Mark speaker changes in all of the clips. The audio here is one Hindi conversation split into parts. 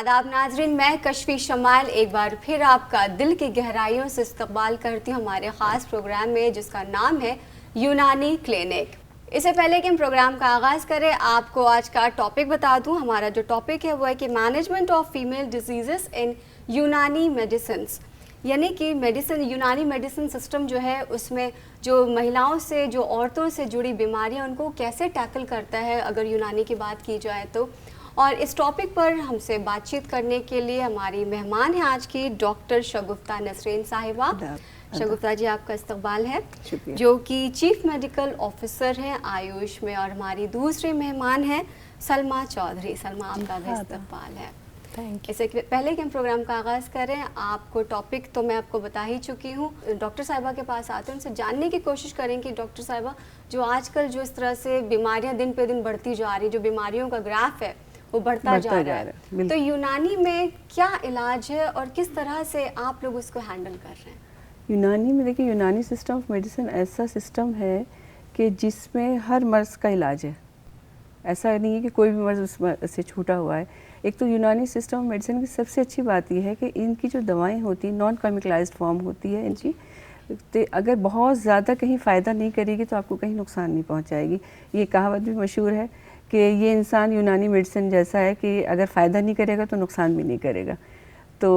Speaker 1: आदाब नाजरीन, मैं कशफी शमाल एक बार फिर आपका दिल की गहराइयों से इस्तकबाल करती हूँ हमारे ख़ास प्रोग्राम में जिसका नाम है यूनानी क्लिनिक। इससे पहले कि हम प्रोग्राम का आगाज़ करें, आपको आज का टॉपिक बता दूं। हमारा जो टॉपिक है वो है कि management of female disease in यूनानी मेडिसिन्स, यानी कि मेडिसिन, यूनानी मेडिसिन सिस्टम जो है उसमें जो महिलाओं से, जो औरतों से जुड़ी बीमारियां, उनको कैसे टैकल करता है अगर यूनानी की बात की जाए तो। और इस टॉपिक पर हमसे बातचीत करने के लिए हमारी मेहमान हैं आज की डॉक्टर शगुफ्ता नसरीन साहिबा। शगुफ्ता जी, आपका इस्तकबाल है, जो कि चीफ मेडिकल ऑफिसर हैं आयुष में। और हमारी दूसरी मेहमान हैं सलमा चौधरी। सलमा, आपका भी इस्तकबाल है। इससे पहले कि हम प्रोग्राम का आगाज़ करें, आपको टॉपिक तो मैं आपको बता ही चुकी हूँ। डॉक्टर साहिबा के पास आते हैं, उनसे जानने की कोशिश करेंगे डॉक्टर साहिबा, जो आजकल जो इस तरह से बीमारियां दिन पे दिन बढ़ती जा रही, जो बीमारियों का ग्राफ है वो बढ़ता जा रहा है, तो यूनानी में क्या इलाज है और किस तरह से आप लोग उसको हैंडल कर रहे हैं?
Speaker 2: यूनानी में देखिए, यूनानी सिस्टम ऑफ मेडिसिन ऐसा सिस्टम है कि जिसमें हर मर्ज़ का इलाज है। ऐसा नहीं है कि कोई भी मर्ज़ उससे छूटा हुआ है। एक तो यूनानी सिस्टम ऑफ मेडिसिन की सबसे अच्छी बात यह है कि इनकी जो दवाएं होती हैं नॉन केमिकलाइज्ड फॉर्म होती है इनकी। तो अगर बहुत ज़्यादा कहीं फ़ायदा नहीं करेगी तो आपको कहीं नुकसान नहीं पहुंचाएगी। ये कहावत भी मशहूर है कि ये इंसान यूनानी मेडिसिन जैसा है कि अगर फ़ायदा नहीं करेगा तो नुकसान भी नहीं करेगा। तो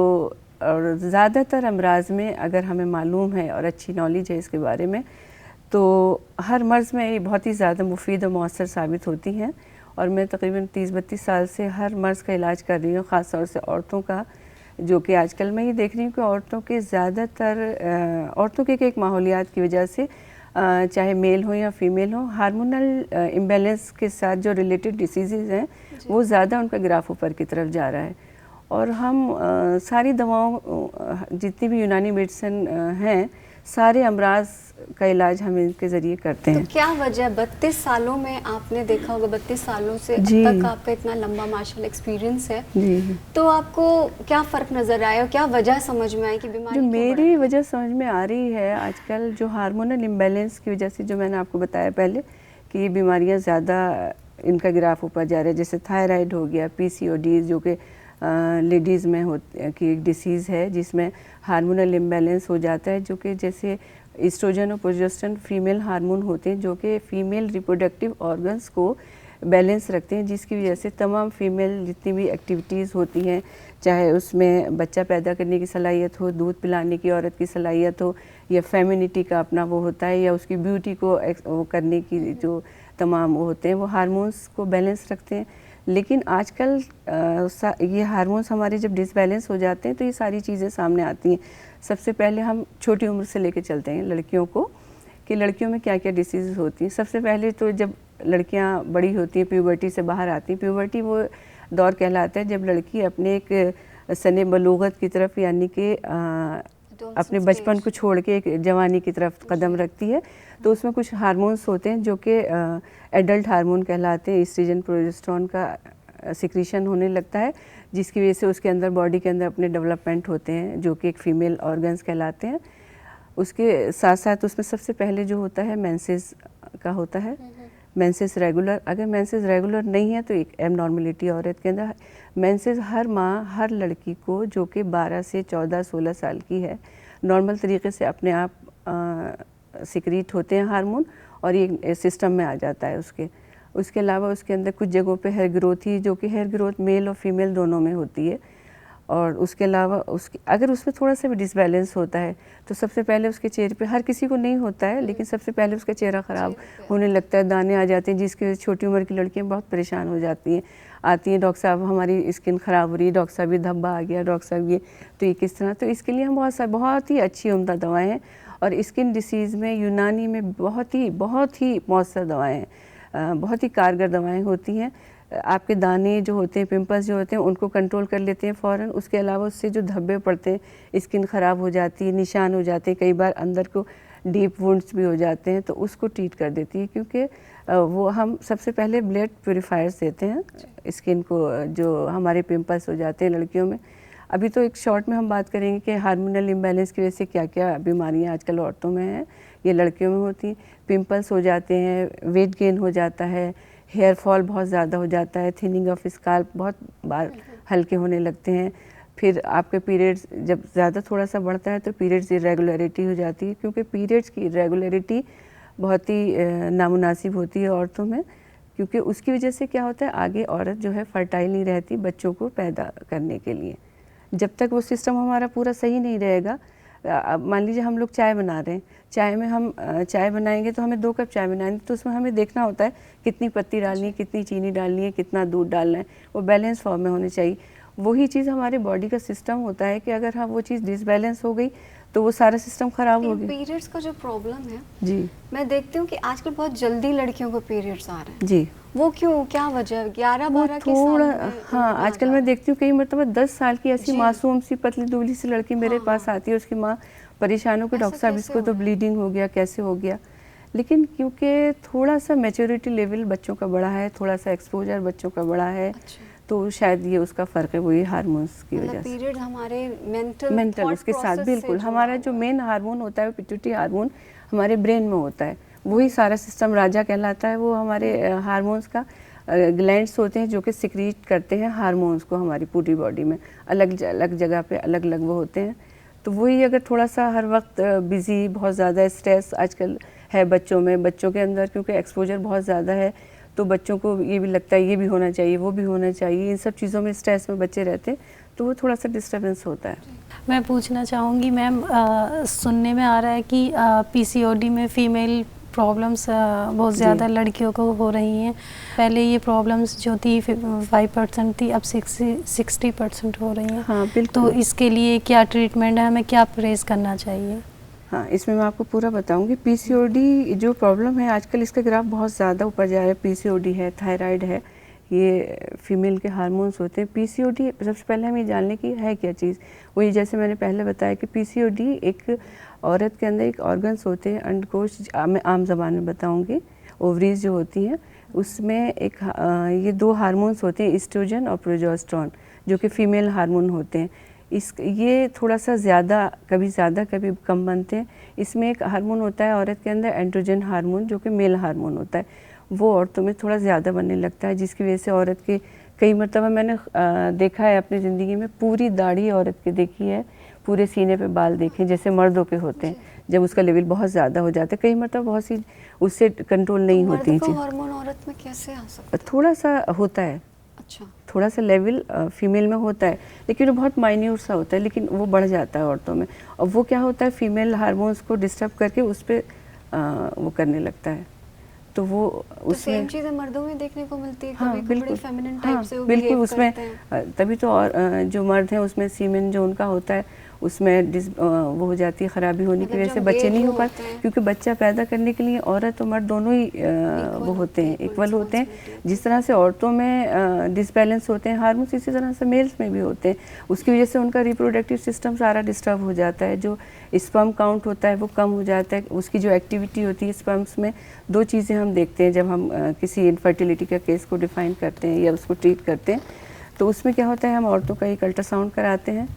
Speaker 2: और ज़्यादातर अमराज में अगर हमें मालूम है और अच्छी नॉलेज है इसके बारे में, तो हर मर्ज़ में ये बहुत ही ज़्यादा मुफीद और मौसर साबित होती हैं। और मैं तकरीबन 30-32 साल से हर मर्ज़ का इलाज कर रही हूँ, ख़ास तौर से औरतों का, जो कि आजकल मैं ये देख रही हूँ कि औरतों के ज़्यादातर औरतों के एक माहौलियात की वजह से, चाहे मेल हो या फीमेल हो, हार्मोनल इम्बैलेंस के साथ जो रिलेटेड डिसीज़ हैं वो ज़्यादा उनका ग्राफ ऊपर की तरफ जा रहा है। और हम सारी दवाओं, जितनी भी यूनानी मेडिसिन हैं, सारे अमराज का इलाज हम इनके ज़रिए करते हैं।
Speaker 1: तो क्या वजह, 32 सालों में आपने देखा होगा, 32 सालों से अब तक आपका इतना लंबा माशाल्लाह एक्सपीरियंस है जी, तो आपको क्या फ़र्क नज़र आया और क्या वजह समझ में आई कि बीमारी?
Speaker 2: जो मेरी वजह समझ में आ रही है आजकल, जो हार्मोनल इम्बैलेंस की वजह से, जो मैंने आपको बताया पहले कि ये बीमारियाँ ज़्यादा इनका ग्राफ ऊपर जा रहा है, जैसे थायराइड हो गया, PCOD जो कि लेडीज़ में की एक डिसीज़ है जिसमें हार्मोनल इम्बैलेंस हो जाता है, जो कि जैसे ईस्ट्रोजन और प्रोजेस्टेरोन फीमेल हार्मोन होते हैं जो कि फ़ीमेल रिप्रोडक्टिव ऑर्गन्स को बैलेंस रखते हैं, जिसकी वजह से तमाम फीमेल जितनी भी एक्टिविटीज़ होती हैं, चाहे उसमें बच्चा पैदा करने की सलाहियत हो, दूध पिलाने की औरत की सलाहियत हो, या फेमिनिटी का अपना वो होता है, या उसकी ब्यूटी को वो करने की जो तमाम वो होते हैं, वो हार्मोन्स को बैलेंस रखते हैं। लेकिन आजकल ये हार्मोन्स हमारे जब डिसबैलेंस हो जाते हैं तो ये सारी चीज़ें सामने आती हैं। सबसे पहले हम छोटी उम्र से लेके चलते हैं लड़कियों को, कि लड़कियों में क्या क्या डिसीज़ होती हैं। सबसे पहले तो जब लड़कियां बड़ी होती हैं, प्यूबर्टी से बाहर आती हैं, प्यूबर्टी वो दौर कहलाता है जब लड़की अपने एक सने बलूगत की तरफ, यानी कि अपने बचपन को छोड़ के एक जवानी की तरफ कदम रखती है। तो उसमें कुछ हार्मोन्स होते हैं जो कि एडल्ट हार्मोन कहलाते हैं। ईस्ट्रोजन प्रोजेस्टेरोन का सिक्रीशन होने लगता है, जिसकी वजह से उसके अंदर, बॉडी के अंदर अपने डेवलपमेंट होते हैं जो कि एक फ़ीमेल ऑर्गन्स कहलाते हैं। उसके साथ साथ उसमें सबसे पहले जो होता है मेंसेस का होता है, मेंसेस रेगुलर। अगर मेंसेस रेगुलर नहीं है तो एक एबनॉर्मलिटी औरत के अंदर। मेंसेस हर माह, हर लड़की को जो कि 12 से 14-16 साल की है, नॉर्मल तरीके से अपने आप सिक्रीट होते हैं हार्मोन, और ये सिस्टम में आ जाता है उसके अलावा उसके अंदर कुछ जगहों पे हेयर ग्रोथ ही, जो कि हेयर ग्रोथ मेल और फीमेल दोनों में होती है। और उसके अलावा अगर उसमें थोड़ा सा भी डिसबैलेंस होता है तो सबसे पहले उसके चेहरे पे, हर किसी को नहीं होता है लेकिन सबसे पहले उसका चेहरा ख़राब होने लगता है, दाने आ जाते हैं, जिसकी वजह से छोटी उम्र की लड़कियां बहुत परेशान हो जाती हैं, आती हैं, डॉक्टर साहब हमारी स्किन ख़राब हो रही है, डॉक्टर साहब ये धब्बा आ गया, डॉक्टर साहब ये, तो ये किस तरह। तो इसके लिए हम बहुत ही अच्छी उम्दा दवाएँ हैं, और स्किन डिसीज़ में यूनानी में बहुत ही मौसर दवाएँ हैं, बहुत ही कारगर दवाएँ होती हैं। आपके दाने जो होते हैं, पिंपल्स जो होते हैं, उनको कंट्रोल कर लेते हैं फ़ौरन। उसके अलावा उससे जो धब्बे पड़ते हैं, स्किन ख़राब हो जाती है, निशान हो जाते हैं, कई बार अंदर को डीप वुंड्स भी हो जाते हैं, तो उसको ट्रीट कर देती है। क्योंकि वो हम सबसे पहले ब्लड प्योरीफायर्स देते हैं स्किन को, जो हमारे पिंपल्स हो जाते हैं लड़कियों में। अभी तो एक शॉर्ट में हम बात करेंगे कि हार्मोनल इम्बैलेंस की वजह से क्या क्या बीमारियाँ आजकल औरतों में हैं, ये लड़कियों में होती हैं। पिंपल्स हो जाते हैं, वेट गेन हो जाता है, हेयर फॉल बहुत ज़्यादा हो जाता है, थिनिंग ऑफ स्काल्प बहुत बार हल्के होने लगते हैं। फिर आपके पीरियड्स जब ज़्यादा थोड़ा सा बढ़ता है तो पीरियड्स इरेगुलरिटी हो जाती है, क्योंकि पीरियड्स की इरेगुलरिटी बहुत ही नामुनासिब होती है औरतों में, क्योंकि उसकी वजह से क्या होता है आगे औरत जो है फर्टाइल नहीं रहती बच्चों को पैदा करने के लिए। जब तक वो सिस्टम हमारा पूरा सही नहीं रहेगा, मान लीजिए हम लोग चाय बना रहे हैं, चाय में हम चाय बनाएंगे तो हमें 2 कप चाय बनानी, तो उसमें हमें देखना होता है कितनी पत्ती डालनी है, कितनी चीनी डालनी है, कितना दूध डालना है, वो बैलेंस फॉर्म में होनी चाहिए। वही चीज़ हमारे बॉडी का सिस्टम होता है कि अगर हाँ वो चीज़ डिसबैलेंस हो गई तो वो सारा सिस्टम खराब हो गया।
Speaker 1: पीरियड्स का जो प्रॉब्लम है
Speaker 2: जी,
Speaker 1: मैं देखती हूँ कि आजकल बहुत जल्दी लड़कियों को पीरियड्स आ रहे हैं
Speaker 2: जी,
Speaker 1: वो क्यों, क्या वजह? 11-12 के
Speaker 2: थोड़ा
Speaker 1: साल में
Speaker 2: हाँ आजकल मैं देखती हूँ कई मरतबा 10 साल की ऐसी
Speaker 1: जी।
Speaker 2: मासूम सी पतली दुबली सी लड़की मेरे पास आती है, उसकी माँ परेशान हो कि
Speaker 1: ऐसा
Speaker 2: डॉक्टर साहब
Speaker 1: कैसे
Speaker 2: इसको
Speaker 1: हो
Speaker 2: तो
Speaker 1: रहा है?
Speaker 2: ब्लीडिंग हो गया, कैसे हो गया। लेकिन क्योंकि थोड़ा सा मैच्योरिटी लेवल बच्चों का बड़ा है, थोड़ा सा एक्सपोजर बच्चों का बड़ा है,
Speaker 1: अच्छा।
Speaker 2: तो शायद ये उसका फ़र्क है, वही हार्मोन्स की वजह से।
Speaker 1: पीरियड हमारे मेंटल
Speaker 2: मेंटल उसके साथ बिल्कुल हमारा जो मेन हार्मोन होता है पिट्यूटरी हार्मोन हमारे ब्रेन में होता है, वही सारा सिस्टम राजा कहलाता है। वो हमारे हार्मोन्स का ग्लैंड्स होते हैं जो कि सिक्रीट करते हैं हार्मोन्स को हमारी पूरी बॉडी में, अलग अलग जगह पे अलग अलग वो होते हैं। तो वही अगर थोड़ा सा हर वक्त बिज़ी, बहुत ज़्यादा स्ट्रेस आजकल है बच्चों में, बच्चों के अंदर क्योंकि एक्सपोजर बहुत ज़्यादा है, तो बच्चों को ये भी लगता है ये भी होना चाहिए, वो भी होना चाहिए, इन सब चीज़ों में स्ट्रेस में बच्चे रहते हैं, तो वो थोड़ा सा डिस्टर्बेंस होता है।
Speaker 3: मैं पूछना चाहूँगी मैम, सुनने में आ रहा है कि पीसीओडी में फ़ीमेल प्रॉब्लम्स बहुत ज़्यादा लड़कियों को हो रही हैं। पहले ये प्रॉब्लम्स जो थी 5% थी, अब 60% हो रही हैं।
Speaker 2: हाँ बिल्कुल।
Speaker 3: तो इसके लिए क्या ट्रीटमेंट है, हमें क्या परहेज करना चाहिए?
Speaker 2: हाँ, इसमें मैं आपको पूरा बताऊंगी। पीसीओडी जो प्रॉब्लम है आजकल इसका ग्राफ बहुत ज़्यादा ऊपर जा रहा है। पीसीओडी है, थायराइड है, ये फीमेल के हार्मोन्स होते हैं। पीसीओडी सबसे पहले हम ये जानने की है क्या चीज़, वही जैसे मैंने पहले बताया कि पीसीओडी एक औरत के अंदर एक ऑर्गन्स होते हैं, अंडकोश, मैं आम ज़बान में बताऊंगी, ओवरीज जो होती हैं उसमें एक ये 2 हार्मोन्स होते हैं, ईस्ट्रोजन और प्रोजेस्टेरोन, जो कि फीमेल हार्मोन होते हैं। ये थोड़ा सा ज़्यादा कभी कम बनते हैं। इसमें एक हार्मोन होता है औरत के अंदर एंड्रोजन हार्मोन, जो कि मेल हार्मोन होता है, वो औरतों में थोड़ा ज़्यादा बनने लगता है, जिसकी वजह से औरत के कई मरतबा मैंने देखा है अपनी ज़िंदगी में, पूरी दाढ़ी औरत की देखी है, पूरे सीने पे बाल देखे जैसे मर्दों के होते हैं, जब उसका लेवल बहुत ज़्यादा हो जाता है। कई मरतबा बहुत सी उससे कंट्रोल नहीं होती
Speaker 1: मर्द का हार्मोन औरत में कैसे आ सकता है?
Speaker 2: थोड़ा सा होता है,
Speaker 1: अच्छा,
Speaker 2: थोड़ा सा लेवल फीमेल में होता है, लेकिन वो बहुत माइन्यूट सा होता है, लेकिन वो बढ़ जाता है औरतों में। और वो क्या होता है, फीमेल हार्मोन्स को डिस्टर्ब करके उस पर वो करने लगता है, तो वो उसमें
Speaker 1: सेम चीज़ें मर्दों में देखने को मिलती है।
Speaker 2: हाँ
Speaker 1: कभी
Speaker 2: बिल्कुल,
Speaker 1: फेमिनिन टाइप से वो
Speaker 2: बिल्कुल
Speaker 1: behave
Speaker 2: उसमें
Speaker 1: करते हैं।
Speaker 2: तभी तो और जो मर्द हैं उसमें सीमेन जो उनका होता है उसमें वो हो जाती है, ख़राबी होने की वजह से बच्चे नहीं हो पाते, क्योंकि बच्चा पैदा करने के लिए औरत और मर्द दोनों ही वो होते हैं, इक्वल होते हैं। जिस तरह से औरतों में डिसबैलेंस होते हैं हार्मोन्स, इसी तरह से मेल्स में भी होते हैं। उसकी वजह से उनका रिप्रोडक्टिव सिस्टम सारा डिस्टर्ब हो जाता है, जो स्पर्म काउंट होता है वो कम हो जाता है, उसकी जो एक्टिविटी होती है स्पर्म्स में। 2 चीज़ें हम देखते हैं जब हम किसी इनफर्टिलिटी का केस को डिफाइन करते हैं या उसको ट्रीट करते हैं, तो उसमें क्या होता है, हम औरतों का एक अल्ट्रासाउंड कराते हैं,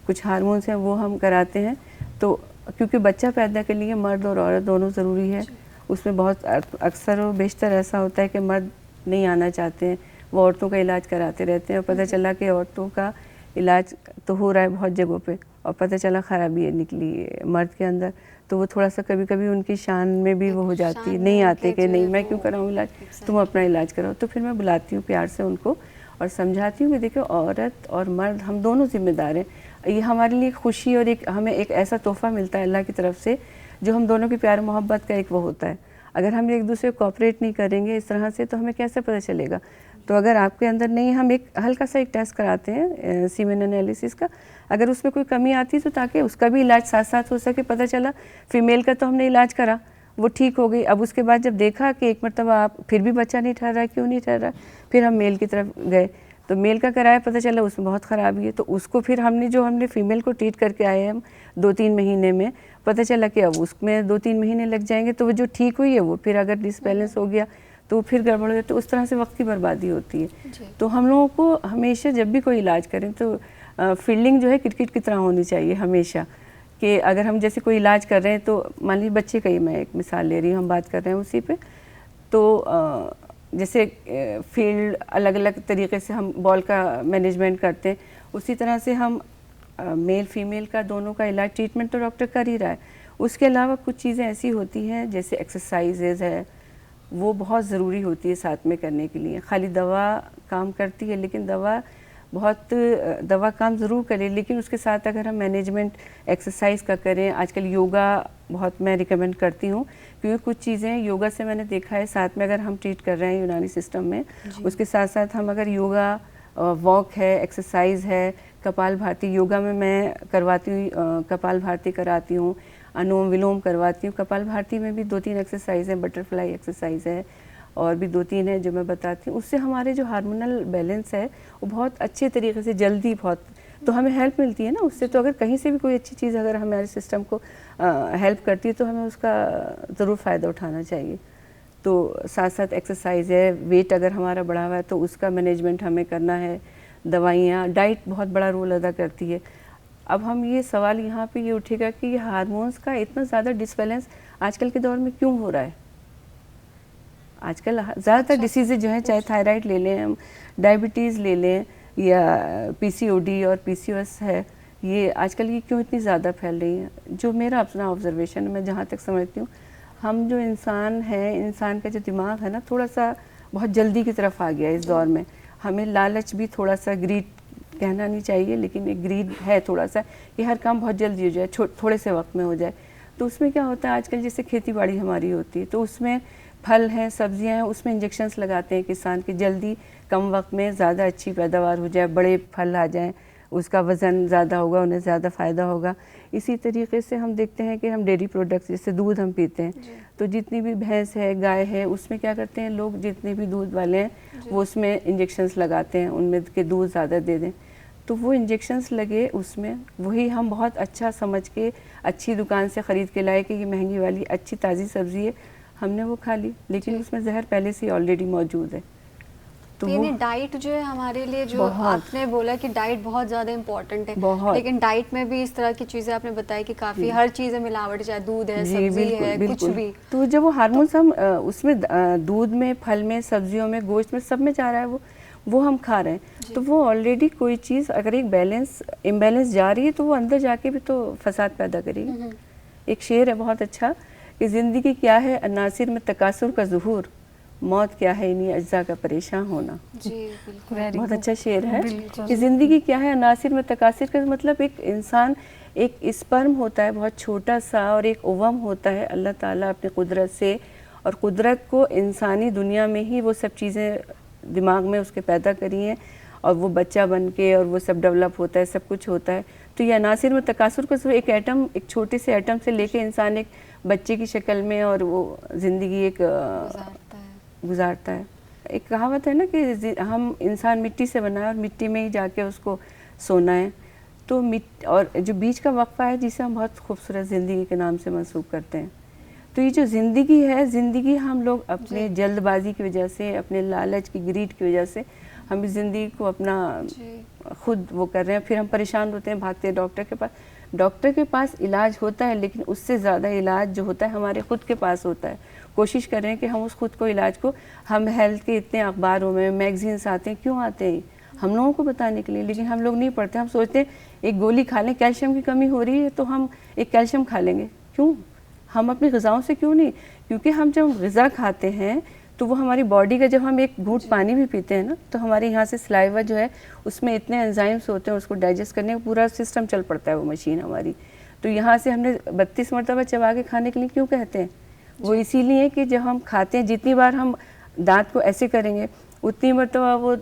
Speaker 2: कुछ हार्मोन्स हैं वो हम कराते हैं। तो क्योंकि बच्चा पैदा के लिए मर्द और औरत दोनों ज़रूरी है, उसमें बहुत अक्सर और बेशतर ऐसा होता है कि मर्द नहीं आना चाहते हैं, वो औरतों का इलाज कराते रहते हैं, और पता चला कि औरतों का इलाज तो हो रहा है बहुत जगहों पे, और पता चला ख़राबी निकली है मर्द के अंदर, तो वो थोड़ा सा कभी कभी उनकी शान में भी वो हो जाती है, नहीं आते कि नहीं मैं क्यों कराऊँ इलाज, तुम अपना इलाज कराओ। तो फिर मैं बुलाती हूँ प्यार से उनको और समझाती हूँ कि देखो औरत और मर्द हम दोनों जिम्मेदार हैं, ये हमारे लिए खुशी और एक हमें एक ऐसा तोहफ़ा मिलता है अल्लाह की तरफ से, जो हम दोनों की प्यार मोहब्बत का एक वो होता है। अगर हम एक दूसरे को कोऑपरेट नहीं करेंगे इस तरह से, तो हमें कैसे पता चलेगा। तो अगर आपके अंदर नहीं, हम एक हल्का सा एक टेस्ट कराते हैं सीमेन एनालिसिस का, अगर उसमें कोई कमी आती है तो ताकि उसका भी इलाज साथ साथ हो सके। पता चला फीमेल का तो हमने इलाज करा, वो ठीक हो गई, अब उसके बाद जब देखा कि एक मरतबा आप फिर भी बच्चा नहीं ठहर रहा, क्यों नहीं ठहर रहा, फिर हम मेल की तरफ गए, तो मेल का कराया, पता चला उसमें बहुत ख़राबी है, तो उसको फिर हमने फीमेल को ट्रीट करके आए हम 2-3 महीने में, पता चला कि अब उसमें 2-3 महीने लग जाएंगे, तो वो जो ठीक हुई है वो फिर अगर डिसबैलेंस हो गया तो फिर गड़बड़ हो जाती है, तो उस तरह से वक्त की बर्बादी होती है। तो हम लोगों को हमेशा जब भी कोई इलाज करें तो फील्डिंग जो है क्रिकेट की तरह होनी चाहिए हमेशा, कि अगर हम जैसे कोई इलाज कर रहे हैं, तो मान लीजिए बच्चे का ही मैं एक मिसाल ले रही हूँ, हम बात कर रहे हैं उसी पे, तो जैसे फील्ड अलग अलग तरीके से हम बॉल का मैनेजमेंट करते हैं, उसी तरह से हम मेल फीमेल का दोनों का इलाज ट्रीटमेंट तो डॉक्टर कर ही रहा है। उसके अलावा कुछ चीज़ें ऐसी होती हैं जैसे एक्सरसाइजेज है, वो बहुत ज़रूरी होती है साथ में करने के लिए। खाली दवा काम करती है, लेकिन दवा काम ज़रूर करे, लेकिन उसके साथ अगर हम मैनेजमेंट एक्सरसाइज का करें, आजकल योगा बहुत मैं रिकमेंड करती हूँ, क्योंकि कुछ चीज़ें योगा से मैंने देखा है साथ में अगर हम ट्रीट कर रहे हैं यूनानी सिस्टम में, उसके साथ साथ हम अगर योगा वॉक है, एक्सरसाइज है, कपाल भाती योगा में मैं करवाती हूँ, कपाल भाती कराती हूँ, अनुलोम विलोम करवाती हूँ। कपाल भाती में भी 2-3 एक्सरसाइज हैं, बटरफ्लाई एक्सरसाइज है और भी 2-3 है जो मैं बताती हूँ। उससे हमारे जो हार्मोनल बैलेंस है वो बहुत अच्छे तरीके से जल्दी बहुत तो हमें हेल्प मिलती है ना उससे। तो अगर कहीं से भी कोई अच्छी चीज़ अगर हमारे सिस्टम को हेल्प करती है तो हमें उसका ज़रूर फ़ायदा उठाना चाहिए। तो साथ साथ एक्सरसाइज है, वेट अगर हमारा बढ़ा हुआ है तो उसका मैनेजमेंट हमें करना है, दवाइयाँ, डाइट बहुत बड़ा रोल अदा करती है। अब हम ये सवाल यहाँ पे ये उठेगा कि ये हार्मोन्स का इतना ज़्यादा डिसबैलेंस आजकल के दौर में क्यों हो रहा है। आजकल ज़्यादातर डिसीज़ जो हैं, चाहे थायराइड ले लें हम, डायबिटीज़ ले लें या पीसीओडी और पीसीओएस है, ये आजकल ये क्यों इतनी ज़्यादा फैल रही हैं। जो मेरा अपना ऑब्जर्वेशन है, मैं जहाँ तक समझती हूँ, हम जो इंसान है, इंसान का जो दिमाग है ना, थोड़ा सा बहुत जल्दी की तरफ आ गया इस दौर में। हमें लालच भी थोड़ा सा, ग्रीड कहना नहीं चाहिए लेकिन एक ग्रीड है थोड़ा सा कि हर काम बहुत जल्दी हो जाए, थोड़े से वक्त में हो जाए। तो उसमें क्या होता है, आजकल जैसे खेती बाड़ी हमारी होती है तो उसमें फल हैं, सब्जियां हैं, उसमें इंजेक्शंस लगाते हैं किसान की, जल्दी कम वक्त में ज़्यादा अच्छी पैदावार हो जाए, बड़े फल आ जाएं, उसका वज़न ज़्यादा होगा, उन्हें ज़्यादा फ़ायदा होगा। इसी तरीके से हम देखते हैं कि हम डेयरी प्रोडक्ट्स जैसे दूध हम पीते हैं, तो जितनी भी भैंस है, गाय है, उसमें क्या करते हैं लोग, जितने भी दूध वाले हैं वो उसमें इंजेक्शंस लगाते हैं, उनमें के दूध ज़्यादा दे दें। तो वो इंजेक्शंस लगे उसमें, वही हम बहुत अच्छा समझ के अच्छी दुकान से ख़रीद के लाए कि ये महंगी वाली अच्छी ताज़ी सब्ज़ी है, हमने वो खा ली, लेकिन उसमें जहर पहले से ऑलरेडी मौजूद है।
Speaker 1: तो यानी डाइट जो है हमारे लिए, जो आपने बोला कि डाइट बहुत ज़्यादा इम्पोर्टेंट है, लेकिन डाइट में भी इस तरह की चीज़ें आपने बताई कि काफ़ी हर चीज़ में मिलावट, चाहे दूध है, सब्जी है, कुछ भी।
Speaker 2: तो जब वो हार्मोन्स हम उसमें दूध में, फल में, सब्जियों में, गोश्त में, सब में जा रहा है वो हम खा रहे हैं, तो वो ऑलरेडी कोई चीज़ अगर एक इम्बैलेंस जा रही है तो वो अंदर जाके भी तो फसाद पैदा करेगी। एक शेर है बहुत अच्छा कि ज़िंदगी क्या है अनासिर में तकासुर का ज़ुहूर, मौत क्या है इन्हीं अज्जा का परेशान होना।
Speaker 1: जी बिल्कुल,
Speaker 2: बहुत अच्छा शेर है कि ज़िंदगी क्या है अनासिर में तकासिर का मतलब एक इंसान, एक स्पर्म होता है बहुत छोटा सा और एक ओवम होता है, अल्लाह ताला अपनी कुदरत से, और कुदरत को इंसानी दुनिया में ही वो सब चीज़ें दिमाग में उसके पैदा करी हैं और वो बच्चा बन के और वो सब डेवलप होता है, सब कुछ होता है। तो ये अनासिर में तकासुर का एक एटम, एक छोटे से एटम से लेके इंसान एक बच्चे की शक्ल में और वो ज़िंदगी एक गुजारता है। एक कहावत है ना कि हम इंसान मिट्टी से बना है और मिट्टी में ही जाके उसको सोना है। तो और जो बीच का वक्फा है जिसे हम बहुत खूबसूरत ज़िंदगी के नाम से मंसूब करते हैं। तो ये जो ज़िंदगी है, ज़िंदगी हम लोग अपने जल्दबाजी की वजह से, अपने लालच की ग्रीड की वजह से हम इस ज़िंदगी को अपना खुद वो कर रहे हैं, फिर हम परेशान होते हैं, भागते हैं डॉक्टर के पास। डॉक्टर के पास इलाज होता है लेकिन उससे ज़्यादा इलाज जो होता है हमारे खुद के पास होता है। कोशिश कर रहे हैं कि हम उस खुद को इलाज को, हम हेल्थ के इतने अखबारों में मैगजीन्स आते हैं, क्यों आते हैं हम लोगों को बताने के लिए, लेकिन हम लोग नहीं पढ़ते। हम सोचते हैं एक गोली खा लें, कैल्शियम की कमी हो रही है तो हम एक कैल्शियम खा लेंगे, क्यों हम अपनी ग़िज़ाओं से क्यों नहीं, क्योंकि हम जब ग़िज़ा खाते हैं तो वो हमारी बॉडी का, जब हम एक घूंट पानी भी पीते हैं ना तो हमारे यहाँ से सलाइवा जो है उसमें इतने एंजाइम्स होते हैं, उसको डाइजेस्ट करने का पूरा सिस्टम चल पड़ता है वो मशीन हमारी। तो यहाँ से हमने 32 मरतबा चबा के खाने के लिए क्यों कहते हैं, वो इसीलिए कि जब हम खाते हैं जितनी बार हम दांत को ऐसे करेंगे उतनी मरतबा वो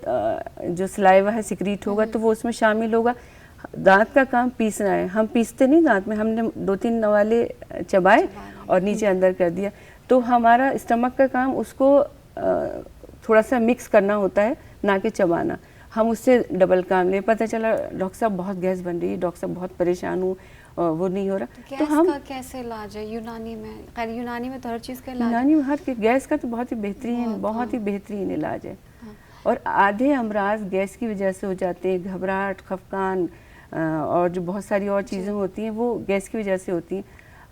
Speaker 2: जो सलाइवा है सिक्रीट होगा तो वो उसमें शामिल होगा। दांत का काम पीसना है, हम पीसते नहीं दांत में, हमने 2-3 नवाले चबाए और नीचे अंदर कर दिया। तो हमारा स्टमक का काम उसको थोड़ा सा मिक्स करना होता है, ना कि चबाना। हम उससे डबल काम ले, पता चला डॉक्टर साहब बहुत गैस बन रही है, डॉक्टर साहब बहुत परेशान हूँ, वो नहीं हो रहा।
Speaker 1: तो हम का कैसे इलाज है यूनानी में? खैर यूनानी में तो हर चीज़ का इलाज,
Speaker 2: यूनानी में हर गैस का तो बहुत ही बेहतरीन इलाज है। और आधे अमराज गैस की वजह से हो जाते हैं, घबराहट, खफकान और जो बहुत सारी और चीज़ें होती हैं वो गैस की वजह से होती हैं।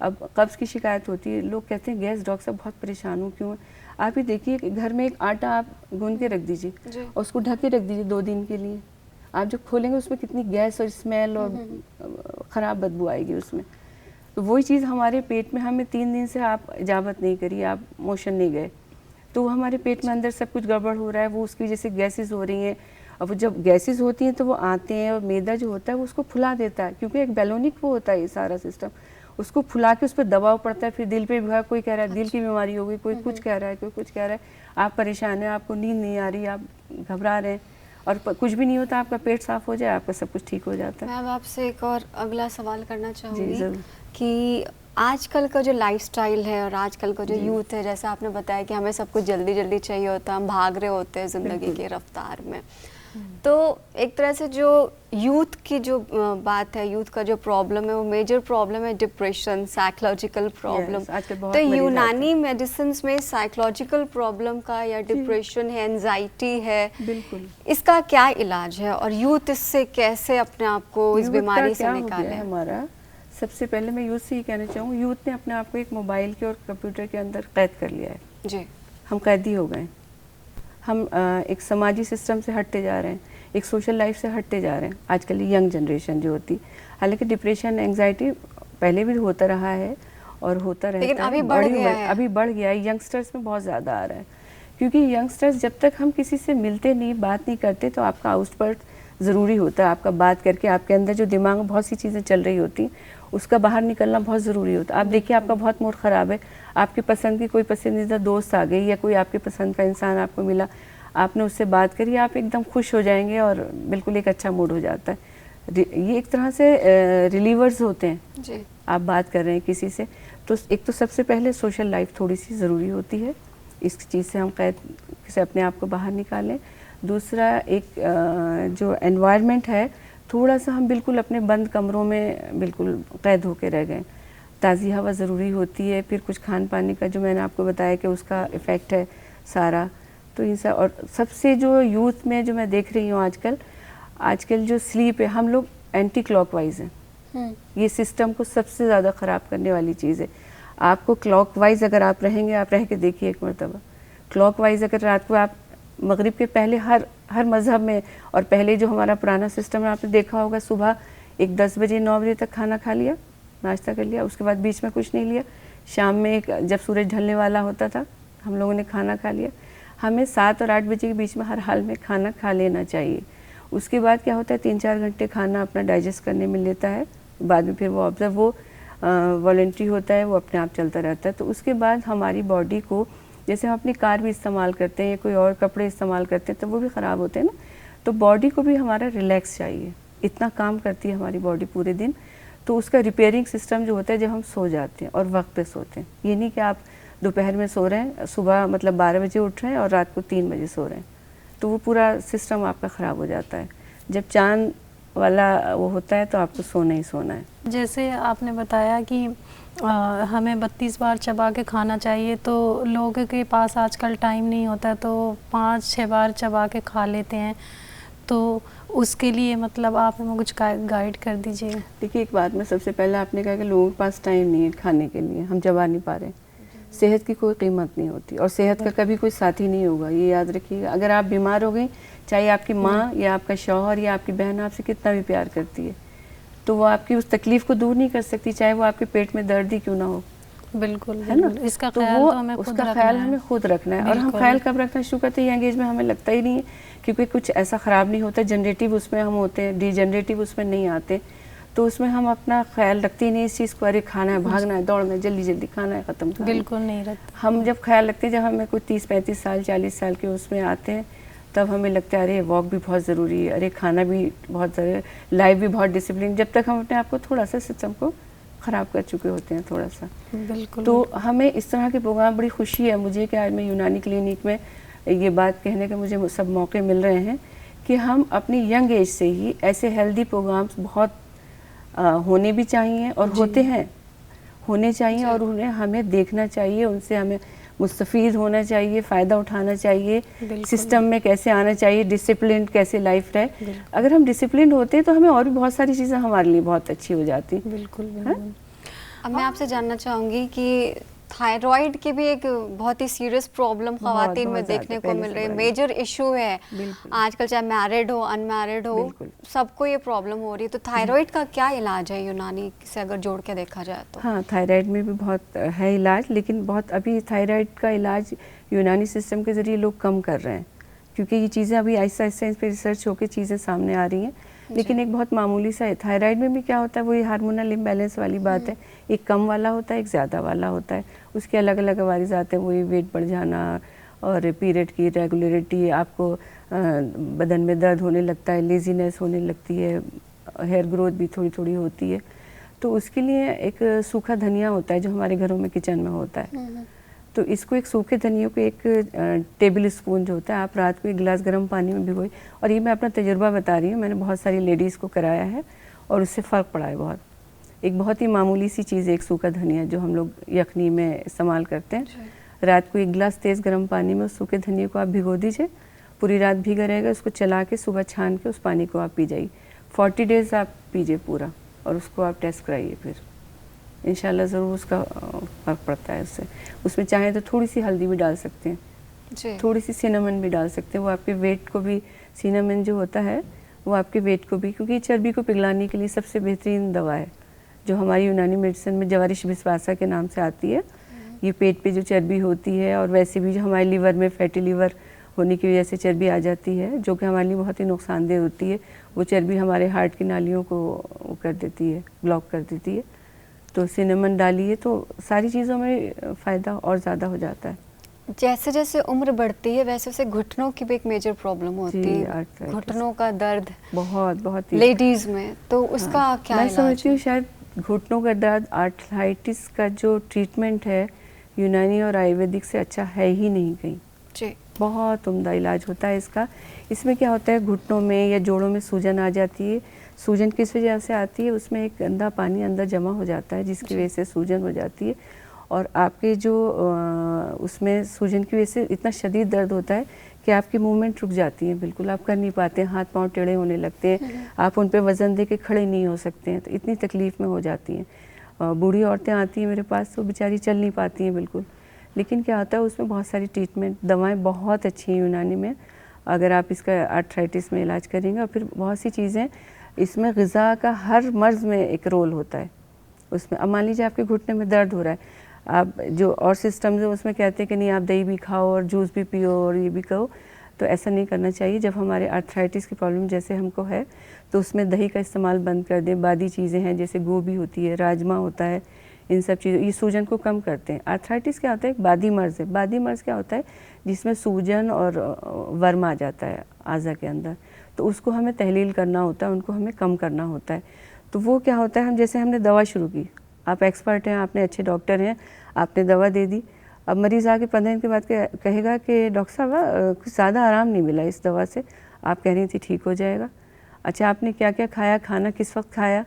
Speaker 2: अब कब्ज़ की शिकायत होती है, लोग कहते हैं गैस, डॉक्टर साहब बहुत परेशान हूँ, क्यों? आप ही देखिए कि घर में एक आटा आप गूंद के रख दीजिए और उसको ढक के रख दीजिए 2 दिन के लिए, आप जब खोलेंगे उसमें कितनी गैस और स्मेल और ख़राब बदबू आएगी उसमें। तो वही चीज़ हमारे पेट में, हमें 3 दिन से आप इजाबत नहीं करी, आप मोशन नहीं गए, तो वो हमारे पेट में अंदर सब कुछ गड़बड़ हो रहा है, वो उसकी वजह से गैसेस हो रही हैं। अब जब गैसेस होती हैं तो वो आते हैं और मैदा जो होता है वो उसको फुला देता है, क्योंकि एक बैलोनिक वो होता है ये सारा सिस्टम, उसको फुला के उस पर दबाव पड़ता है, फिर दिल पे भी, कोई कह रहा है दिल की बीमारी हो गई, कोई कुछ कह रहा है, कोई कुछ कह रहा है, आप परेशान हैं, आपको नींद नहीं आ रही, आप घबरा रहे हैं, और कुछ भी नहीं होता, आपका पेट साफ हो जाए, आपका सब कुछ ठीक हो जाता है।
Speaker 1: मैं अब आपसे एक और अगला सवाल करना चाहूँगी कि आजकल का जो लाइफस्टाइल है और आजकल का जो यूथ है, जैसा आपने बताया कि हमें सब कुछ जल्दी जल्दी चाहिए होता है, हम भाग रहे होते हैं ज़िंदगी की रफ्तार में, तो एक तरह से जो यूथ की जो बात है, यूथ का जो प्रॉब्लम है वो मेजर प्रॉब्लम है डिप्रेशन, साइकोलॉजिकल प्रॉब्लम। तो यूनानी मेडिसिन में साइकोलॉजिकल प्रॉब्लम का या डिप्रेशन है, एंजाइटी है, बिल्कुल, इसका क्या इलाज है और यूथ इससे कैसे अपने आप को इस बीमारी से निकाले?
Speaker 2: हमारा सबसे पहले मैं यूथ से ही कहना चाहूँ, यूथ ने अपने आप को एक मोबाइल के और कंप्यूटर के अंदर कैद कर लिया है जी। हम कैदी हो गए, हम एक समाजी सिस्टम से हटते जा रहे हैं, एक सोशल लाइफ से हटते जा रहे हैं आजकल यंग जनरेशन जो होती। हालांकि डिप्रेशन, एंजाइटी पहले भी होता रहा है और होता रहता है, लेकिन अभी बढ़ गया है, यंगस्टर्स में बहुत ज़्यादा आ रहा है, क्योंकि यंगस्टर्स जब तक हम किसी से मिलते नहीं, बात नहीं करते, तो आपका आउटस्पर्ट ज़रूरी होता है, आपका बात करके आपके अंदर जो दिमाग में बहुत सी चीज़ें चल रही होती उसका बाहर निकलना बहुत ज़रूरी होता है। आप देखिए, आपका बहुत मूड ख़राब है, आपकी पसंद की कोई पसंदीदा दोस्त आ गई या कोई आपके पसंद का इंसान आपको मिला, आपने उससे बात करी, आप एकदम खुश हो जाएंगे और बिल्कुल एक अच्छा मूड हो जाता है। ये एक तरह से रिलीवर्स होते हैं जी। आप बात कर रहे हैं किसी से, तो एक तो सबसे पहले सोशल लाइफ थोड़ी सी ज़रूरी होती है, इस चीज़ से हम कैद से अपने आप को बाहर निकालें। दूसरा, एक जो एनवायरनमेंट है, थोड़ा सा हम बिल्कुल अपने बंद कमरों में बिल्कुल कैद होके रह गए, ताज़ी हवा ज़रूरी होती है। फिर कुछ खान पानी का जो मैंने आपको बताया कि उसका इफ़ेक्ट है सारा, तो इन सब, और सबसे जो यूथ में जो मैं देख रही हूँ आजकल जो स्लीप है, हम लोग एंटी क्लॉकवाइज हैं, ये सिस्टम को सबसे ज़्यादा ख़राब करने वाली चीज़ है। आपको क्लॉकवाइज अगर आप रहेंगे, आप रह के देखिए एक मरतबा, क्लॉकवाइज अगर रात को आप मगरिब के पहले हर मज़हब में, और पहले जो हमारा पुराना सिस्टम है आपने देखा होगा, सुबह 9 बजे 9 बजे तक खाना खा लिया, नाश्ता कर लिया, उसके बाद बीच में कुछ नहीं लिया, शाम में जब सूरज ढलने वाला होता था हम लोगों ने खाना खा लिया। हमें 7 और 8 बजे के बीच में हर हाल में खाना खा लेना चाहिए। उसके बाद क्या होता है, 3-4 घंटे खाना अपना डाइजेस्ट करने में लेता है, बाद में फिर वो वॉलंटरी होता है, वो अपने आप चलता रहता है। तो उसके बाद हमारी बॉडी को, जैसे हम अपनी कार भी इस्तेमाल करते हैं या कोई और कपड़े इस्तेमाल करते हैं तो वो भी ख़राब होते हैं ना, तो बॉडी को भी हमारा रिलैक्स चाहिए, इतना काम करती है हमारी बॉडी पूरे दिन। तो उसका रिपेयरिंग सिस्टम जो होता है जब हम सो जाते हैं और वक्त पे सोते हैं, ये नहीं कि आप दोपहर में सो रहे हैं, सुबह मतलब 12 बजे उठ रहे हैं और रात को 3 बजे सो रहे हैं, तो वो पूरा सिस्टम आपका ख़राब हो जाता है। जब चांद वाला वो होता है तो आपको सोना ही सोना है।
Speaker 3: जैसे आपने बताया कि हमें 32 बार चबा के खाना चाहिए, तो लोगों के पास आजकल टाइम नहीं होता, तो 5-6 बार चबा के खा लेते हैं, तो उसके लिए मतलब आप हमें कुछ गाइड कर दीजिए।
Speaker 2: देखिए, एक बात में सबसे पहले आपने कहा कि लोगों के पास टाइम नहीं है खाने के लिए, हम चबा नहीं पा रहे। सेहत की कोई कीमत नहीं होती और सेहत का कभी कोई साथी नहीं होगा, ये याद रखिएगा। अगर आप बीमार हो गई, चाहे आपकी माँ या आपका शौहर या आपकी बहन आपसे कितना भी प्यार करती है, तो वो आपकी उस तकलीफ़ को दूर नहीं कर सकती, चाहे वो आपके पेट में दर्द ही क्यों ना हो।
Speaker 3: बिल्कुल,
Speaker 2: है ना,
Speaker 3: इसका
Speaker 2: तो
Speaker 3: ख्याल
Speaker 2: वो
Speaker 3: तो हमें
Speaker 2: उसका ख्याल हमें खुद रखना है। और हम ख्याल कब रखना शुरू करते हैं, यंग एज में हमें लगता ही नहीं है, क्योंकि कुछ ऐसा ख़राब नहीं होता, जनरेटिव उसमें हम होते हैं, डिजनरेटिव उसमें नहीं आते, तो उसमें हम अपना ख्याल रखते ही नहीं इस चीज़ को, अरे खाना है, भागना है, दौड़ना है, जल्दी जल्दी खाना है, ख़त्म करना है।
Speaker 3: बिल्कुल नहीं रखते।
Speaker 2: हम जब ख्याल रखते हैं, जब हमें कोई 30-35 साल 40 साल के उसमें आते हैं, तब हमें लगता है अरे वॉक भी बहुत ज़रूरी है, अरे खाना भी बहुत ज़रूरी है, लाइफ भी बहुत डिसिप्लिन, जब तक हम अपने आप को थोड़ा सा सिस्टम को ख़राब कर चुके होते हैं थोड़ा सा।
Speaker 3: बिल्कुल।
Speaker 2: तो हमें इस तरह के प्रोग्राम, बड़ी खुशी है मुझे कि आज मैं यूनानी क्लिनिक में ये बात कहने के मुझे सब मौके मिल रहे हैं कि हम अपनी यंग एज से ही ऐसे हेल्दी प्रोग्राम्स बहुत होने भी चाहिए और होने चाहिए और उन्हें हमें देखना चाहिए, उनसे हमें मुस्तफ़ीद होना चाहिए, फ़ायदा उठाना चाहिए, सिस्टम में कैसे आना चाहिए, डिसिप्लिन कैसे लाइफ रहे। अगर हम डिसिप्लिन होते हैं तो हमें और भी बहुत सारी चीज़ें हमारे लिए बहुत अच्छी हो जाती।
Speaker 3: बिल्कुल।
Speaker 1: अब मैं आपसे जानना चाहूँगी कि थायराइड की भी एक बहुत ही सीरियस प्रॉब्लम खवातीन में देखने को मिल रही है, मेजर इशू है आजकल, चाहे मैरिड हो अनमैरिड हो सबको ये प्रॉब्लम हो रही है। तो थायराइड का क्या इलाज है यूनानी से अगर जोड़ के देखा जाए तो?
Speaker 2: हाँ, थायराइड में भी बहुत है इलाज, लेकिन बहुत अभी थायराइड का इलाज यूनानी सिस्टम के ज़रिए लोग कम कर रहे हैं, क्योंकि ये चीज़ें अभी आहिस्ता आहिस्ता इस पर रिसर्च होकर चीज़ें सामने आ रही हैं। लेकिन एक बहुत मामूली सा है। थायराइड में भी क्या होता है, वही हार्मोनल इम्बैलेंस वाली बात है, एक कम वाला होता है, एक ज़्यादा वाला होता है, उसके अलग अलग अवारिज़ आते हैं, वही वेट बढ़ जाना और पीरियड की रेगुलरिटी, आपको बदन में दर्द होने लगता है, लेजीनेस होने लगती है, हेयर ग्रोथ भी थोड़ी थोड़ी होती है। तो उसके लिए एक सूखा धनिया होता है जो हमारे घरों में किचन में होता है, तो इसको एक सूखे धनिया को एक टेबल स्पून जो होता है, आप रात को एक गिलास गर्म पानी में भिगोई, और ये मैं अपना तजुर्बा बता रही हूँ, मैंने बहुत सारी लेडीज़ को कराया है और उससे फ़र्क पड़ा है बहुत। एक बहुत ही मामूली सी चीज़ है एक सूखा धनिया जो हम लोग यखनी में इस्तेमाल करते हैं। रात को एक गिलास तेज़ गर्म पानी में उस सूखे धनिया को आप भिगो दीजिए, पूरी रात भीगा रहेगा, उसको चला के सुबह छान के उस पानी को आप पी जाइए, 40 डेज़ आप पीजिए पूरा, और उसको आप टेस्ट कराइए, फिर इंशाल्लाह ज़रूर उसका फ़र्क पड़ता है उससे। उसमें चाहें तो थोड़ी सी हल्दी भी डाल सकते हैं, थोड़ी सी सिनेमन भी डाल सकते हैं, वो आपके वेट को भी, सिनेमन जो होता है वो आपके वेट को भी, क्योंकि चर्बी को पिघलाने के लिए सबसे बेहतरीन दवा है जो हमारी यूनानी मेडिसिन में जवारिश बिस्वासा के नाम से आती है। ये पेट पे जो चर्बी होती है, और वैसे भी जो हमारे लीवर में फैटी लीवर होने की वजह से चर्बी आ जाती है, जो कि हमारे लिए बहुत ही नुकसानदेह होती है, वो चर्बी हमारे हार्ट की नालियों को वो कर देती है, ब्लॉक कर देती है। तो सिनेमन डालिए तो सारी चीज़ों में फ़ायदा और ज़्यादा हो जाता है।
Speaker 1: जैसे जैसे उम्र बढ़ती है वैसे वैसे घुटनों की भी एक मेजर प्रॉब्लम होती है, घुटनों का दर्द बहुत लेडीज़ में, तो उसका क्या
Speaker 2: मैं समझती हूँ शायद घुटनों का दर्द, आर्थराइटिस का जो ट्रीटमेंट है यूनानी और आयुर्वेदिक से अच्छा है ही नहीं कहीं जी। बहुत उम्दा इलाज होता है इसका। इसमें क्या होता है, घुटनों में या जोड़ों में सूजन आ जाती है। सूजन किस वजह से आती है, उसमें एक गंदा पानी अंदर जमा हो जाता है जिसकी वजह से सूजन हो जाती है, और आपके जो उसमें सूजन की वजह से इतना शदीद दर्द होता है कि आपकी मूवमेंट रुक जाती है, बिल्कुल आप कर नहीं पाते हैं, हाथ पांव टेढ़े होने लगते हैं, आप उन पे वज़न दे के खड़े नहीं हो सकते हैं, तो इतनी तकलीफ़ में हो जाती हैं। बूढ़ी औरतें आती हैं मेरे पास तो बेचारी चल नहीं पाती हैं बिल्कुल, लेकिन क्या होता है उसमें बहुत सारी ट्रीटमेंट, दवाएँ बहुत अच्छी हैं यूनानी में, अगर आप इसका आर्थराइटिस में इलाज करेंगे। और फिर बहुत सी चीज़ें इसमें, ग़िज़ा का हर मर्ज़ में एक रोल होता है उसमें। अब मान लीजिए आपके घुटने में दर्द हो रहा है, आप जो और सिस्टम्स है उसमें कहते हैं कि नहीं आप दही भी खाओ और जूस भी पियो और ये भी करो, तो ऐसा नहीं करना चाहिए। जब हमारे आर्थराइटिस की प्रॉब्लम जैसे हमको है तो उसमें दही का इस्तेमाल बंद कर दें। बादी चीज़ें हैं जैसे गोभी होती है, राजमा होता है, इन सब चीज़ों, ये सूजन को कम करते हैं। आर्थराइटिस क्या होता है, एक बादी मर्ज़ है। बादी मर्ज़ क्या होता है, जिसमें सूजन और वर्म आ जाता है आज़ा के अंदर, तो उसको हमें तहलील करना होता है, उनको हमें कम करना होता है। तो वो क्या होता है, हम जैसे हमने दवा शुरू की, आप एक्सपर्ट हैं, आपने अच्छे डॉक्टर हैं, आपने दवा दे दी, अब मरीज़ आके 15 दिन के बाद कहेगा कि डॉक्टर साहब कुछ ज़्यादा आराम नहीं मिला इस दवा से, आप कह रही थी ठीक हो जाएगा। अच्छा आपने क्या क्या खाया, खाना किस वक्त खाया,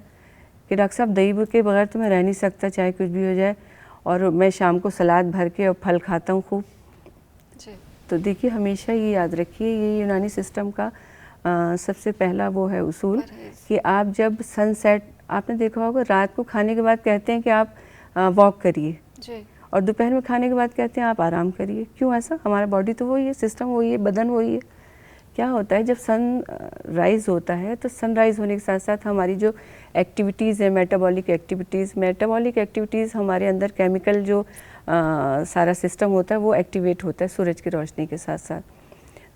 Speaker 2: कि डॉक्टर साहब दही के बगैर तो मैं रह नहीं सकता, चाहे कुछ भी हो जाए, और मैं शाम को सलाद भर के और फल खाता हूँ खूब। तो देखिए हमेशा ये याद रखिए, ये यूनानी सिस्टम का सबसे पहला वो है उसूल कि आप जब सनसेट, आपने देखा होगा रात को खाने के बाद कहते हैं कि आप वॉक करिए, और दोपहर में खाने के बाद कहते हैं आप आराम करिए। क्यों ऐसा, हमारा बॉडी तो वही है, सिस्टम वही है, बदन वही है। क्या होता है जब सन राइज़ होता है तो सनराइज़ होने के साथ साथ हमारी जो एक्टिविटीज़ है, मेटाबॉलिक एक्टिविटीज़ हमारे अंदर केमिकल जो सारा सिस्टम होता है वो एक्टिवेट होता है सूरज की रोशनी के साथ साथ।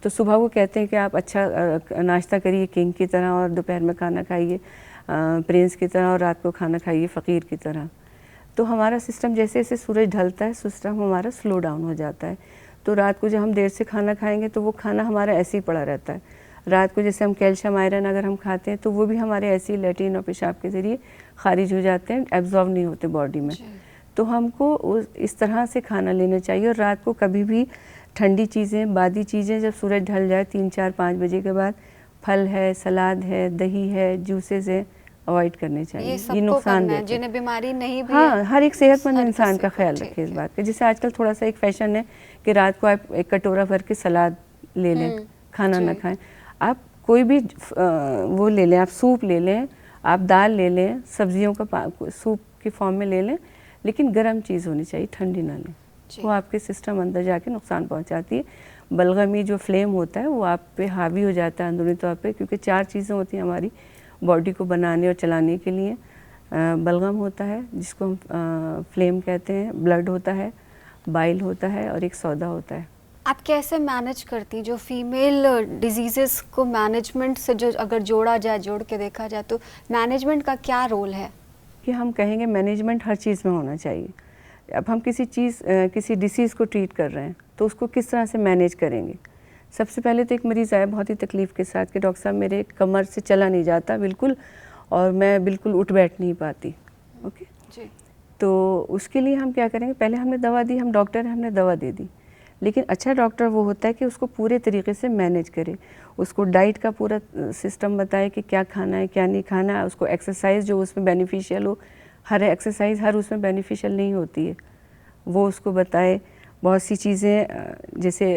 Speaker 2: तो सुबह वो कहते हैं कि आप अच्छा नाश्ता करिए किंग की तरह, और दोपहर में खाना खाइए प्रिंस की तरह, और रात को खाना खाइए फ़कीर की तरह। तो हमारा सिस्टम जैसे जैसे सूरज ढलता है सिस्टम हमारा स्लो डाउन हो जाता है। तो रात को जब हम देर से खाना खाएंगे तो वो खाना हमारा ऐसे ही पड़ा रहता है। रात को जैसे हम कैल्शियम आयरन अगर हम खाते हैं तो वो भी हमारे ऐसे ही लैट्रिन और पेशाब के ज़रिए खारिज हो जाते हैं, एब्जॉर्ब नहीं होते बॉडी में। तो हमको इस तरह से खाना लेना चाहिए। और रात को कभी भी ठंडी चीज़ें, बादी चीज़ें जब सूरज ढल जाए 3, 4, 5 बजे के बाद, फल है, सलाद है, दही है, जूसेस है, अवॉइड करने चाहिए। ये नुकसान देते हैं जिन्हें बीमारी नहीं भी है। हर एक सेहतमंद इंसान का ख्याल रखे इस बात का। जैसे आजकल थोड़ा सा एक फैशन है कि रात को आप एक कटोरा भर के सलाद ले लें, खाना ना खाएं। आप कोई भी वो ले लें, आप सूप ले लें, आप दाल ले लें, सब्जियों का सूप की फॉर्म में ले लें, लेकिन गर्म चीज़ होनी चाहिए, ठंडी ना लें, वो आपके सिस्टम अंदर जाके नुकसान पहुंचाती है। बलगमी जो फ्लेम होता है वो आप पे हावी हो जाता है अंदरूनी तौर पे, क्योंकि 4 चीज़ें होती हैं हमारी बॉडी को बनाने और चलाने के लिए। बलगम होता है जिसको हम फ्लेम कहते हैं, ब्लड होता है, बाइल होता है और एक सौदा होता है।
Speaker 1: आप कैसे मैनेज करती जो फीमेल डिजीज़ेस को मैनेजमेंट से जो अगर जोड़ के देखा जाए तो मैनेजमेंट का क्या रोल है?
Speaker 2: कि हम कहेंगे मैनेजमेंट हर चीज़ में होना चाहिए। अब हम किसी डिसीज़ को ट्रीट कर रहे हैं तो उसको किस तरह से मैनेज करेंगे। सबसे पहले तो एक मरीज़ आया बहुत ही तकलीफ़ के साथ कि डॉक्टर साहब मेरे कमर से चला नहीं जाता बिल्कुल और मैं बिल्कुल उठ बैठ नहीं पाती। ओके
Speaker 1: जी।
Speaker 2: तो उसके लिए हम क्या करेंगे, पहले हमने दवा दी, हम डॉक्टर हैं, हमने दवा दे दी, लेकिन अच्छा डॉक्टर वो होता है कि उसको पूरे तरीके से मैनेज करे, उसको डाइट का पूरा सिस्टम बताए कि क्या खाना है क्या नहीं खाना है, उसको एक्सरसाइज जो उसमें बेनिफिशियल हो, हर एक्सरसाइज हर उसमें बेनिफिशियल नहीं होती है, वो उसको बताए। बहुत सी चीज़ें जैसे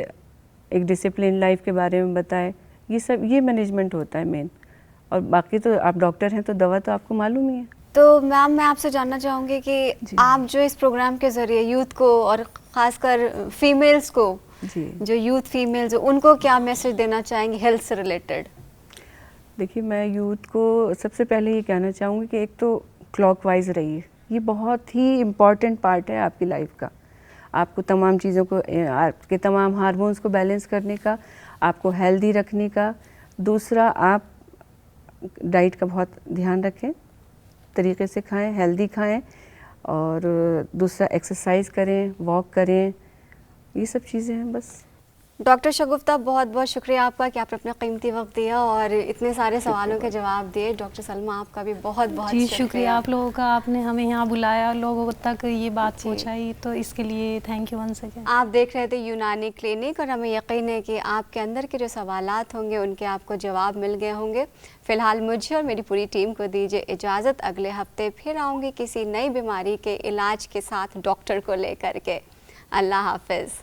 Speaker 2: एक डिसिप्लिन लाइफ के बारे में बताए, ये मैनेजमेंट होता है मेन। और बाकी तो आप डॉक्टर हैं तो दवा तो आपको मालूम ही है।
Speaker 1: तो मैम मैं आपसे जानना चाहूँगी कि आप जो इस प्रोग्राम के ज़रिए यूथ को और ख़ासकर फीमेल्स को
Speaker 2: जी,
Speaker 1: जो यूथ फीमेल्स उनको क्या मैसेज देना चाहेंगे हेल्थ से रिलेटेड?
Speaker 2: देखिए मैं यूथ को सबसे पहले ये कहना चाहूँगी कि एक तो क्लॉकवाइज रहिए, ये बहुत ही इम्पॉर्टेंट पार्ट है आपकी लाइफ का। आपको तमाम चीज़ों को, आपके तमाम हार्मोन्स को बैलेंस करने का, आपको हेल्दी रखने का। दूसरा, आप डाइट का बहुत ध्यान रखें, तरीके से खाएं, हेल्दी खाएं। और दूसरा एक्सरसाइज करें, वॉक करें, ये सब चीज़ें हैं बस।
Speaker 1: डॉक्टर शगुफ्ता बहुत बहुत शुक्रिया आपका कि आपने अपना कीमती वक्त दिया और इतने सारे सवालों के जवाब दिए। डॉक्टर सलमा आपका भी बहुत बहुत
Speaker 3: जी शुक्रिया आप लोगों का, आपने हमें यहाँ बुलाया, लोगों तक ये बात पहुँचाई, तो इसके लिए थैंक यू वंस अगेन।
Speaker 1: आप देख रहे थे यूनानी क्लिनिक और हमें यकीन है कि आपके अंदर के जो सवालात होंगे उनके आपको जवाब मिल गए होंगे। फ़िलहाल मुझे और मेरी पूरी टीम को दीजिए इजाज़त, अगले हफ्ते फिर आऊँगी किसी नई बीमारी के इलाज के साथ डॉक्टर को लेकर के। अल्लाह हाफिज़।